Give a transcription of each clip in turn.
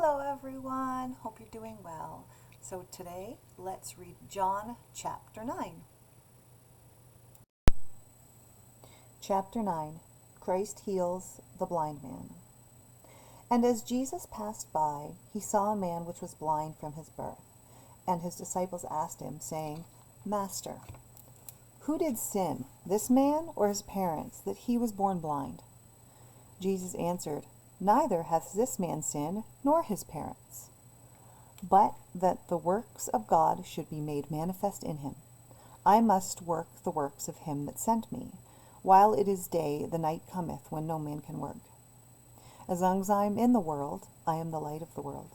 Hello everyone, hope you're doing well. So today, let's read John chapter 9. Chapter 9, Christ heals the blind man. And as Jesus passed by, he saw a man which was blind from his birth. And his disciples asked him, saying, Master, who did sin, this man or his parents, that he was born blind? Jesus answered, Neither hath this man sinned, nor his parents, but that the works of God should be made manifest in him. I must work the works of him that sent me. While it is day, the night cometh when no man can work. As long as I am in the world, I am the light of the world.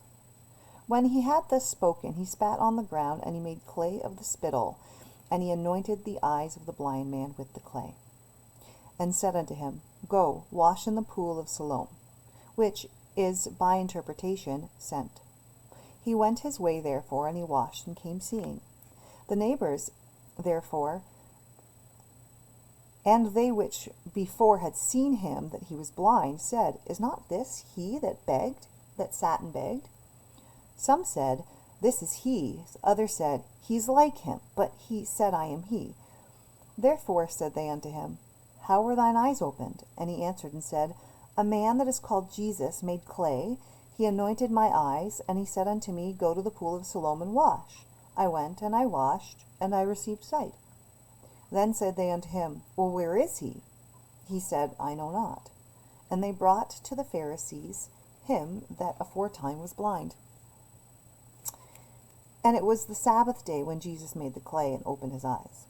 When he had thus spoken, he spat on the ground, and he made clay of the spittle, and he anointed the eyes of the blind man with the clay, and said unto him, Go, wash in the pool of Siloam, which is by interpretation sent. He went his way therefore, and he washed, and came seeing. The neighbors therefore, and they which before had seen him that he was blind, said, Is not this he that sat and begged? Some said, This is he. Others said, He's like him. But he said, I am he. Therefore said they unto him, How were thine eyes opened? And he answered and said, A man that is called Jesus made clay. He anointed my eyes, and he said unto me, Go to the pool of Siloam and wash. I went, and I washed, and I received sight. Then said they unto him, Well, where is he? He said, I know not. And they brought to the Pharisees him that aforetime was blind. And it was the Sabbath day when Jesus made the clay and opened his eyes.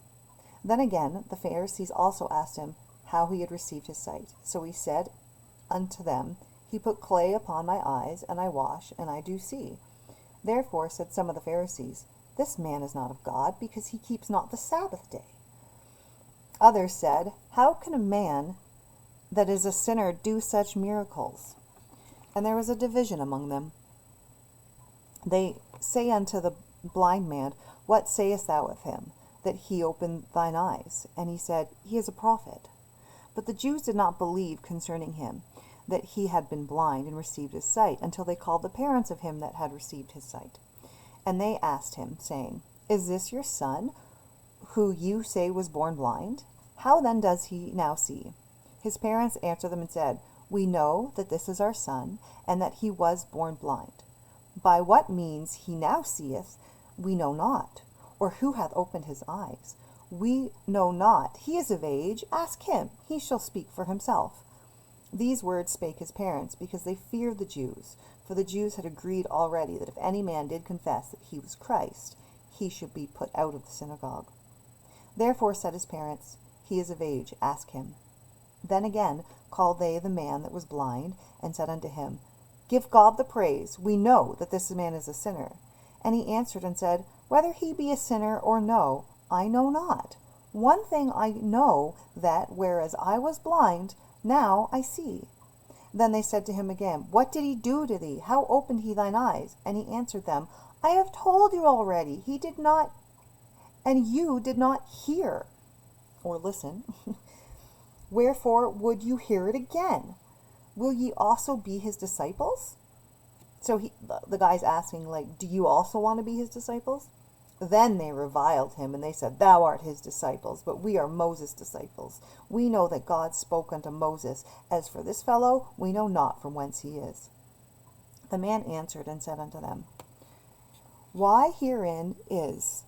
Then again the Pharisees also asked him how he had received his sight. So he said unto them, He put clay upon my eyes, and I wash, and I do see. Therefore said some of the Pharisees, This man is not of God, because he keeps not the Sabbath day. Others said, How can a man that is a sinner do such miracles? And there was a division among them. They say unto the blind man, What sayest thou of him, that he opened thine eyes? And he said, He is a prophet. But the Jews did not believe concerning him, that he had been blind and received his sight, until they called the parents of him that had received his sight. And they asked him, saying, Is this your son, who you say was born blind? How then does he now see? His parents answered them and said, We know that this is our son, and that he was born blind. By what means he now seeth, we know not, or who hath opened his eyes. We know not. He is of age. Ask him. He shall speak for himself. These words spake his parents, because they feared the Jews. For the Jews had agreed already that if any man did confess that he was Christ, he should be put out of the synagogue. Therefore said his parents, He is of age. Ask him. Then again called they the man that was blind, and said unto him, Give God the praise. We know that this man is a sinner. And he answered and said, Whether he be a sinner or no, I know not. One thing I know, that whereas I was blind, now I see. Then they said to him again, What did he do to thee? How opened he thine eyes? And he answered them, I have told you already. He did not, and you did not hear or listen. Wherefore would you hear it again? Will ye also be his disciples? So the guy's asking, do you also want to be his disciples? Then they reviled him, and they said, Thou art his disciples, but we are Moses' disciples. We know that God spoke unto Moses. As for this fellow, we know not from whence he is. The man answered and said unto them, Why herein is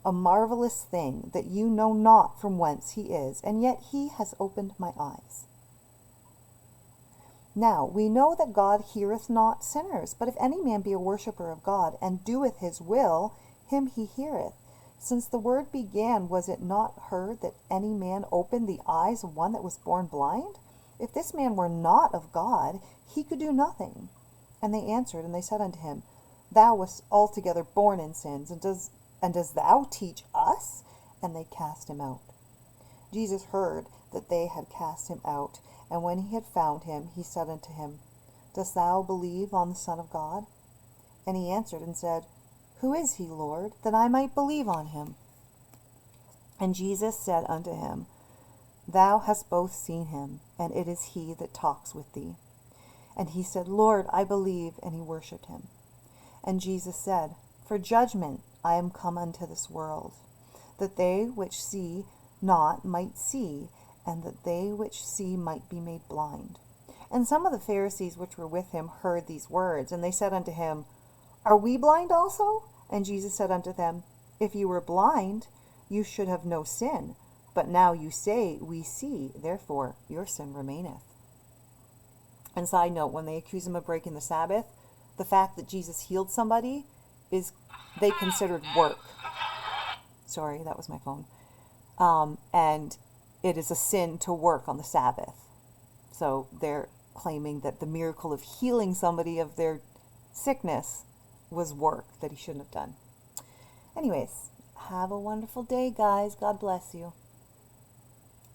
a marvelous thing, that you know not from whence he is, and yet he has opened my eyes. Now we know that God heareth not sinners, but if any man be a worshipper of God, and doeth his will, him he heareth. Since the word began, was it not heard that any man opened the eyes of one that was born blind? If this man were not of God, he could do nothing. And they answered, and they said unto him, Thou wast altogether born in sins, and does thou teach us? And they cast him out. Jesus heard that they had cast him out, and when he had found him, he said unto him, Dost thou believe on the Son of God? And he answered and said, Who is he, Lord, that I might believe on him? And Jesus said unto him, Thou hast both seen him, and it is he that talks with thee. And he said, Lord, I believe, and he worshipped him. And Jesus said, For judgment I am come unto this world, that they which see not might see, and that they which see might be made blind. And some of the Pharisees which were with him heard these words, and they said unto him, Are we blind also? And Jesus said unto them, If you were blind, you should have no sin. But now you say, We see, therefore your sin remaineth. And side note, when they accuse him of breaking the Sabbath, the fact that Jesus healed somebody is they considered work. Sorry, that was my phone. And it is a sin to work on the Sabbath. So they're claiming that the miracle of healing somebody of their sickness was work that he shouldn't have done. Anyways, have a wonderful day, guys. God bless you.